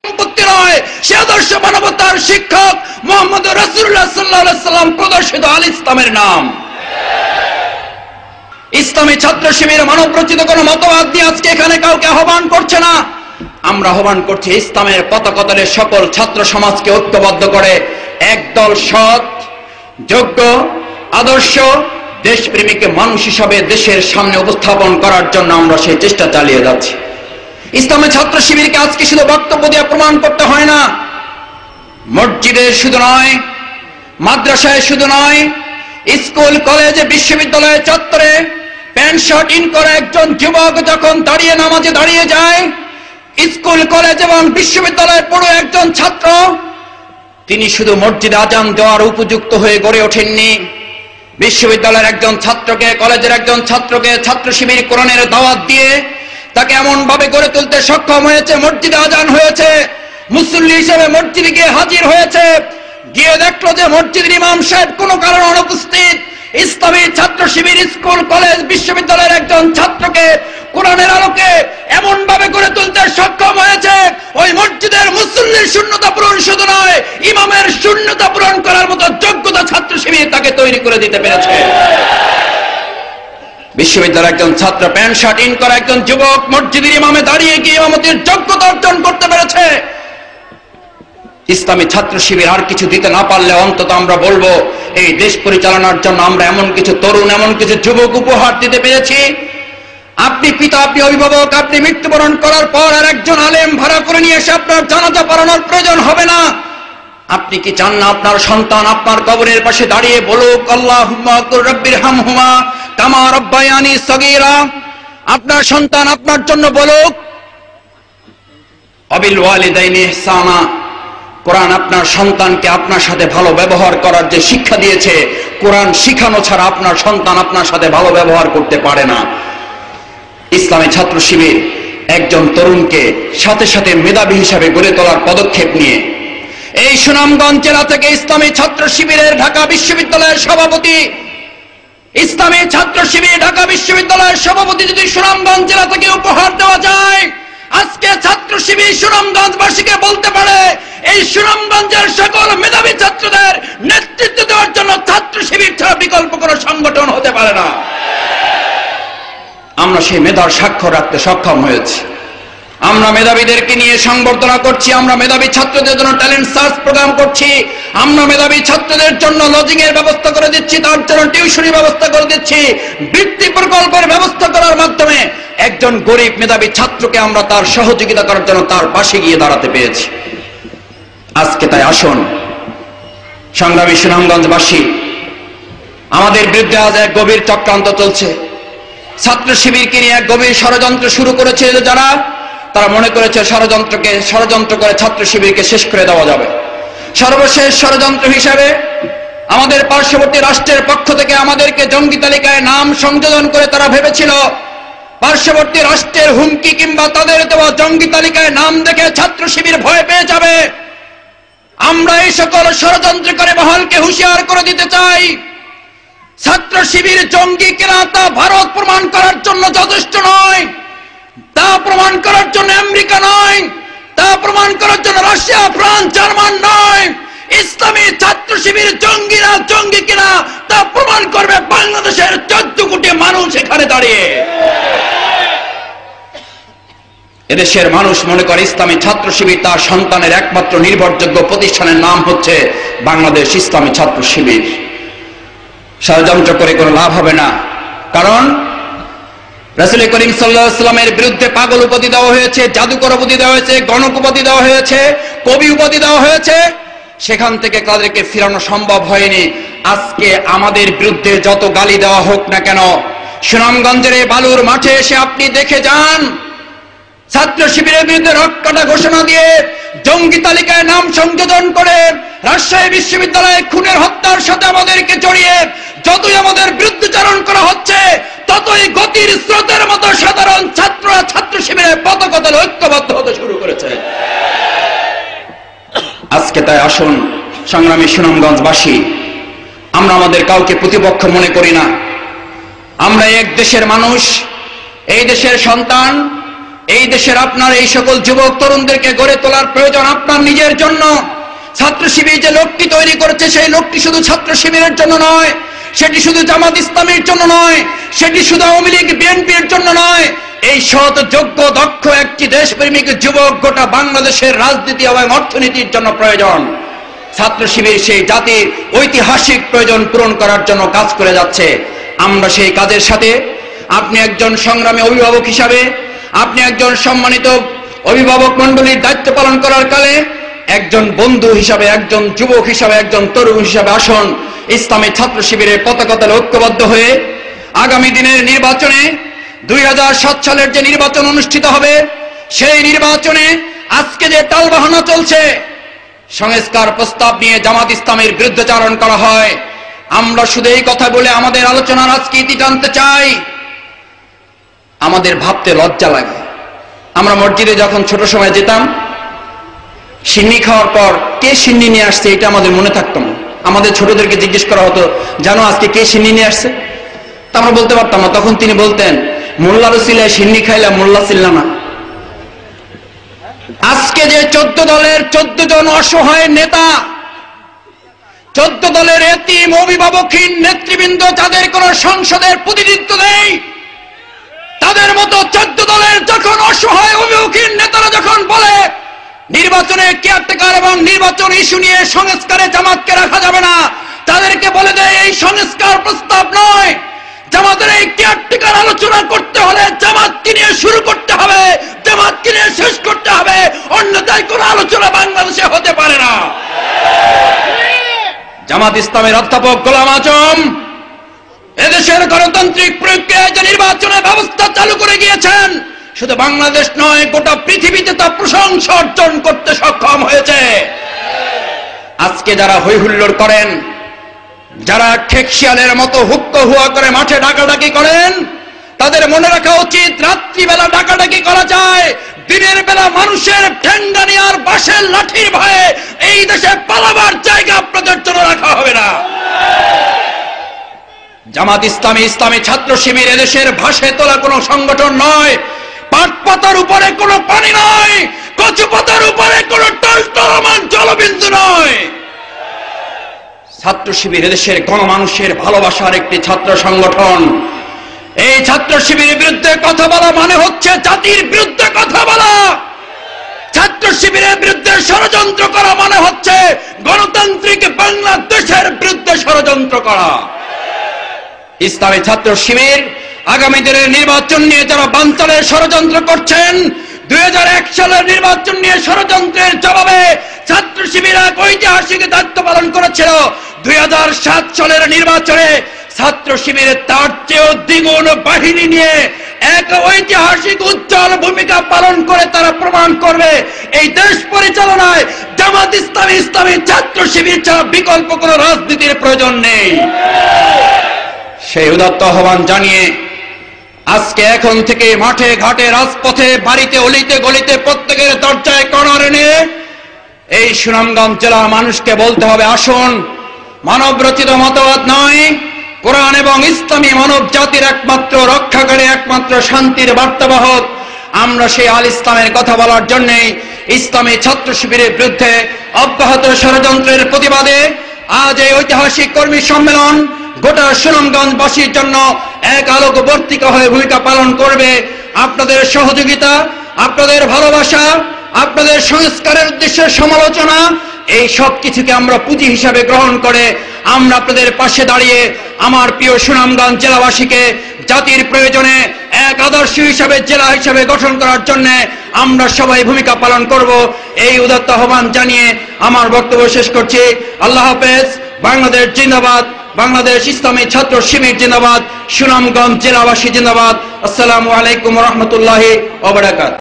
সম্পত্তি নয়, সে আদর্শ মানবতার শিক্ষক মুহাম্মদ রাসূলুল্লাহ সাল্লাল্লাহু আলাইহি সাল্লাম প্রদর্শিত আল ইসলামের নাম। ইসলামী ছাত্র শিবির মানব রচিত কোন মতবাদ দিয়ে আজকে এখানে কাউকে আহ্বান করছে না। আমরা আহ্বান করছি ইসলামের পতাকা তলে সকল ছাত্র সমাজকে ঐক্যবদ্ধ করে একদল সৎ, যোগ্য, আদর্শ, দেশপ্রেমিক মানুষ হিসাবে দেশের সামনে উপস্থাপন করার জন্য আমরা সেই চেষ্টা চালিয়ে যাচ্ছি। ইসলামী ছাত্র শিবিরকে আজকে শুধু বক্তব্য দিয়ে প্রমাণ করতে হয় না, মসজিদে শুধু নয়, মাদ্রাসায় শুধু নয়, স্কুল, কলেজে, বিশ্ববিদ্যালয়ে চত্বরে প্যান্ট শার্ট ইন করে একজন যুবক যখন দাঁড়িয়ে নামাজে দাঁড়িয়ে যায়, স্কুল, কলেজ এবং বিশ্ববিদ্যালয়ে পড়ো একজন ছাত্র, তিনি শুধু মসজিদে আজান দেওয়ার উপযুক্ত হয়ে গড়ে ওঠেননি। বিশ্ববিদ্যালয়ের একজন ছাত্রকে, কলেজের একজন ছাত্রকে ছাত্র শিবির কোরআনের দাওয়াত দিয়ে তাকে এমন ভাবে গড়ে তুলতে সক্ষম হয়েছে, মসজিদে আজান হয়েছে, মুসল্লি হিসেবে মসজিদে গিয়ে হাজির হয়েছে, গিয়ে দেখলো যে মসজিদের ইমাম সাহেব কোনো কারণে অনুপস্থিত। ইসলামী ছাত্র শিবির স্কুল, কলেজ, বিশ্ববিদ্যালয়ের একজন ছাত্রকে কোরআনের আলোকে এমন ভাবে গড়ে তুলতে সক্ষম হয়েছে, ওই মসজিদের মুসল্লির শূন্যতা পূরণ শুধু নয়, ইমামের শূন্যতা পূরণ করার মতো যোগ্যতা ছাত্র শিবির তাকে তৈরি করে দিতে পেরেছে। বিশ্ববিদ্যালয়ের একজন ছাত্র, প্যান্ট শার্ট ইন করা একজন যুবক মসজিদের ইমামে দাঁড়িয়ে গিয়ে ইমামতির যোগ্যতা অর্জন করতে পেরেছে। ইসলামী ছাত্র শিবির আর কিছু দিতে না পারলে অন্তত আমরা বলবো এই দেশ পরিচালনার জন্য আমরা এমন কিছু তরুণ, এমন কিছু যুবক উপহার দিতে পেরেছি। আপনি পিতা, আপনি অভিভাবক, আপনি মৃত্যুবরণ করার পর আর একজন আলেম ভাড়া করে নিয়ে এসে আপনার জানাজা পড়ানোর প্রয়োজন হবে না। আপনি কি চান না আপনার সন্তান আপনার কবরের পাশে দাঁড়িয়ে বলুক আল্লাহুম্মা কুর রাব্বিরহামহুমা কামা রাব্বায়ানি সগীরা? আপনার সন্তান আপনার জন্য বলুক ওয়াবিল ওয়ালিদাইনি ইহসানা। কোরআন আপনার সন্তানকে আপনার সাথে ভালো ব্যবহার করার যে শিক্ষা দিয়েছে, কোরআন শিখানো ছাড়া আপনার সন্তান আপনার সাথে ভালো ব্যবহার করতে পারে না। ইসলামী ছাত্র শিবির একজন তরুণকে সাথে সাথে মেধাবী হিসাবে গড়ে তোলার পদক্ষেপ নিয়ে এই সুনামগঞ্জ জেলা থেকে ইসলামী ছাত্র শিবিরের ঢাকা বিশ্ববিদ্যালয়ের সভাপতি, ইসলামী ছাত্র শিবির ঢাকা বিশ্ববিদ্যালয়ের সভাপতি যদি সুনামগঞ্জ জেলা থেকে উপহার দেওয়া যায়, আজকে ছাত্র শিবির সুনামগঞ্জবাসীকে বলতে পারে এই সুনামগঞ্জের সকল মেধাবী ছাত্রদের নেতৃত্ব দেওয়ার জন্য ছাত্র শিবির ছাড়া বিকল্প কোনো সংগঠন হতে পারে না। আমরা সেই মেধার স্বাক্ষর রাখতে সক্ষম হয়েছি। আমরা মেধাবীদেরকে নিয়ে সংবর্ধনা করছি, আমরা মেধাবী ছাত্রদের জন্য ট্যালেন্ট সার্চ প্রোগ্রাম করছি, আমরা মেধাবী ছাত্রদের জন্য লজিং এর ব্যবস্থা করে দিচ্ছি, তার জন্য টিউশনি ব্যবস্থা করে দিচ্ছি, বৃত্তি প্রকল্পের ব্যবস্থা করার মাধ্যমে একজন গরিব মেধাবী ছাত্রকে আমরা তার সহযোগিতা করার জন্য তার পাশে গিয়ে দাঁড়াতে পেরেছি। আজকে তাই আসুন সংগ্রামী সুনামগঞ্জবাসী, আমাদের বিরুদ্ধে আজ এক গভীর চক্রান্ত চলছে। ছাত্র শিবিরকে নিয়ে এক গভীর ষড়যন্ত্র শুরু করেছে যারা, তারা মনে করেছে ষড়যন্ত্র করে ছাত্র শিবিরকে শেষ করে দেওয়া যাবে। সর্বশেষ ষড়যন্ত্র হিসাবে আমাদের পার্শ্ববর্তী রাষ্ট্রের পক্ষ থেকে আমাদেরকে জঙ্গি তালিকায় নাম সংযোজন করে তারা ভেবেছিল পার্শ্ববর্তী রাষ্ট্রের হুমকি কিংবা তাদের দেওয়া জঙ্গি তালিকায় নাম দেখে ছাত্র শিবির ভয় পেয়ে যাবে। আমরা এই সকল ষড়যন্ত্রকারী মহলকে হুঁশিয়ার করে দিতে চাই, ছাত্র শিবির জঙ্গি কিনা তা ভারত প্রমাণ করার জন্য যথেষ্ট নয়, তা প্রমাণ করার জন্য আমেরিকা নয়, তা প্রমাণ করার জন্য রাশিয়া, ফ্রান্স, জার্মান নয়। ইসলামী ছাত্র শিবির জঙ্গিরা জঙ্গি কিনা তা প্রমাণ করবে বাংলাদেশের 14 কোটি মানুষ এখানে দাঁড়িয়ে। এদেশের মানুষ মনে করে ইসলামী ছাত্র শিবির তার সন্তানের একমাত্র নির্ভরযোগ্য প্রতিষ্ঠানের নাম হচ্ছে বাংলাদেশ ইসলামী ছাত্র শিবির। ষড়যন্ত্র করে কোনো লাভ হবে না, কারণ রাসূল করিম সাল্লাল্লাহু আলাইহি ওয়াসাল্লামের বিরুদ্ধে পাগল উপাধি দেওয়া হয়েছে, জাদুকর উপাধি দেওয়া হয়েছে, গণক উপাধি দেওয়া হয়েছে, কবি উপাধি দেওয়া হয়েছে, সেখান থেকে তাদেরকে ফিরানো সম্ভব হয়নি। আজকে আমাদের বিরুদ্ধে যত গালি দেওয়া হোক না কেন, সুনামগঞ্জের এই বালুর মাঠে এসে আপনি দেখে যান, ছাত্র শিবিরের বিরুদ্ধে রক্তটা ঘোষণা দিয়ে জঙ্গি তালিকায় নাম সংযোজন করে রাজশাহী বিশ্ববিদ্যালয়ে খুনের হত্যার সাথে আমাদেরকে জড়িয়ে যতই আমাদের বিরুদ্ধাচরণ করা হচ্ছে, ততই গতির স্রোতের মতো সাধারণ ছাত্ররা ছাত্র শিবিরের পতাকা তলে ঐক্যবদ্ধ হতে শুরু করেছে। আজকে তাই আসুন সংগ্রামী সুনামগঞ্জবাসী, আমরা আমাদের কাউকে প্রতিপক্ষ মনে করি না। আমরা এক দেশের মানুষ, এই দেশের সন্তান, এই দেশের আপনার এই সকল যুবক তরুণদেরকে গড়ে তোলার প্রয়োজন ইসলাম নিজের জন্য। ছাত্র শিবির যে লোকটি তৈরি করেছে সেই লোকটি শুধু ছাত্র শিবিরের জন্য নয়, সেটি শুধু জামাত ইসলামের জন্য নয়, সেটি শুধু আওয়ামী লীগ বিএনপির জন্য নয়। এই সৎ যোগ্য দক্ষ একটি দেশপ্রেমিক যুবক গোটা বাংলাদেশের রাজনীতি এবং অর্থনীতির জন্য প্রয়োজন। ছাত্র শিবির সেই জাতির ঐতিহাসিক প্রয়োজন পূরণ করার জন্য কাজ করে যাচ্ছে। আমরা সেই কাজের সাথে, আপনি একজন সংগ্রামী অভিভাবক হিসাবে, আপনি একজন সম্মানিত অভিভাবক মণ্ডলীর দায়িত্ব পালন করার কালে একজন বন্ধু হিসাবে, একজন যুবক হিসাবে, একজন তরুণ হিসাবে আসুন ইসলামী ছাত্র শিবিরের পতাকা তলে ঐক্যবদ্ধ হয়ে আগামী দিনের নির্বাচনে 2007 সালের যে নির্বাচন অনুষ্ঠিত হবে, সেই নির্বাচনে আজকে যে টালবাহানা চলছে, সংস্কার প্রস্তাব নিয়ে জামাত ইসলামের বিরুদ্ধাচরণ করা হয়, আমরা শুধু এই কথা বলে আমাদের আলোচনার আজকে ইতি টানতে চাই। আমাদের ভাবতে লজ্জা লাগে। আমরা মসজিদে যখন ছোট সময় যেতাম, সিন্নি খাওয়ার পর কে সিন্নি নিয়ে আসছে এটা আমাদের মনে থাকতো না। আমাদের ছোটদেরকে জিজ্ঞেস করা হতো, জানো আজকে কে সিন্নি নিয়ে আসছে? তা আমরা বলতে পারতাম না। তখন তিনি বলতেন, মোল্লার উসিলায় সিন্নি খাইলা মোল্লা ছিলাম না। আজকে যে 14 দলের 14 জন অসহায় নেতা, 14 দলের এতিম অভিভাবকহীন নেতৃবৃন্দ, যাদের কোন সংসদের প্রতিনিধিত্ব নেই, তাদের মতো 14 দলের যখন অসহায় অভিভাবকহীন নেতারা যখন বলে নির্বাচনে কেয়ারটেকার এবং নির্বাচন ইস্যু নিয়ে সংস্কারে জামাতকে রাখা যাবে না, তাদেরকে বলে দেয় এই সংস্কার প্রস্তাব নয়, জামাতের এই কেয়ারটেকার আলোচনা করতে হলে জামাতকে নিয়ে শুরু করতে হবে, জামাতকে নিয়ে শেষ করতে হবে, অন্যথায় কোনো আলোচনা বাংলাদেশে হতে পারে না। জামাত ইসলামের অধ্যাপক গোলাম আজম এদেশের গণতান্ত্রিক প্রক্রিয়ায় যে নির্বাচনের ব্যবস্থা চালু করে গিয়েছেন, শুধু বাংলাদেশ নয় গোটা পৃথিবীতে তা প্রশংসা অর্জন করতে সক্ষম হয়েছে। আজকে যারা হই হুল্লোড় করেন, যারা খেকশিয়ালের মতো হুক্কা হুয়া করে মাঠে ডাকাডাকি করেন, তাদের মনে রাখা উচিত রাত্রিবেলা ডাকাডাকি করা যায়, দিনের বেলা মানুষের ঠেঙ্গানি আর বাঁশের লাঠির ভয়ে এই দেশে পালাবার জায়গা আপনাদের জন্য রাখা হবে না। জামাত ইসলামী, ইসলামী ছাত্র শিবির এদেশের ভাসে তোলা কোনো সংগঠন নয়, পাট পাতার উপরে কোনো পানি নয়, কচু পাতার উপরে কোনো টলটলমান জলবিন্দু নয়। ছাত্র শিবির এদেশের গণমানুষের ভালোবাসার একটি ছাত্র সংগঠন। এই ছাত্র শিবিরের বিরুদ্ধে কথা বলা মানে হচ্ছে জাতির বিরুদ্ধে কথা বলা। ছাত্র শিবিরের বিরুদ্ধে ষড়যন্ত্র করা মানে হচ্ছে গণতান্ত্রিক বাংলাদেশের বিরুদ্ধে ষড়যন্ত্র করা। ইসলামী ছাত্র শিবির আগামী দিনের নির্বাচন নিয়ে যারা বানচালের ষড়যন্ত্র করছেন, 2001 সালের নির্বাচন নিয়ে ষড়যন্ত্রের জবাবে ছাত্র শিবির এক ঐতিহাসিক দায়িত্ব পালন করেছিল। 2007 সালের নির্বাচনে ছাত্র শিবিরের তার চেয়েও দ্বিগুণ বাহিনী নিয়ে এক ঐতিহাসিক উজ্জ্বল ভূমিকা পালন করে তারা প্রমাণ করবে এই দেশ পরিচালনায় জামাত ইসলামী, ইসলামী ছাত্র শিবির ছাড়া বিকল্প কোনো রাজনীতির প্রয়োজন নেই। সেই উদাত্ত আহ্বান জানিয়ে আজকে এখন থেকে মাঠে ঘাটে রাজপথে বাড়িতে অলিতে গলিতে প্রত্যেকের দরজায় কর্নারে নিয়ে এই সুনামগঞ্জ জেলার মানুষকে বলতে হবে, আসুন, মানব রচিত মতবাদ নয়, কোরআন এবং ইসলামী মানব জাতির একমাত্র রক্ষাকারী, একমাত্র শান্তির বার্তাবাহক। আমরা সেই আল ইসলামের কথা বলার জন্যই ইসলামী ছাত্র শিবিরের বিরুদ্ধে অব্যাহত ষড়যন্ত্রের প্রতিবাদে আজ এই ঐতিহাসিক কর্মী সম্মেলন গোটা সুনামগঞ্জবাসীর জন্য এক আলোকবর্তিকা হয়ে ভূমিকা পালন করবে। আপনাদের সহযোগিতা, আপনাদের ভালোবাসা, আপনাদের সংস্কারের উদ্দেশ্যে সমালোচনা, এই সব কিছুকে আমরা পুঁজি হিসাবে গ্রহণ করে আমরা আপনাদের পাশে দাঁড়িয়ে আমার প্রিয় সুনামগঞ্জ জেলাবাসীকে জাতির প্রয়োজনে এক আদর্শ হিসাবে, জেলা হিসাবে গঠন করার জন্য আমরা সবাই ভূমিকা পালন করব। এই উদাত্ত আহ্বান জানিয়ে আমার বক্তব্য শেষ করছি। আল্লাহ হাফেজ। বাংলাদেশ জিন্দাবাদ, বাংলাদেশ ইসলামী ছাত্র শিবির জিন্দাবাদ, সুনামগঞ্জ জেলাবাসী জিন্দাবাদ। আসসালামু আলাইকুম ওয়া রাহমাতুল্লাহি ওয়া বারাকাতুহু।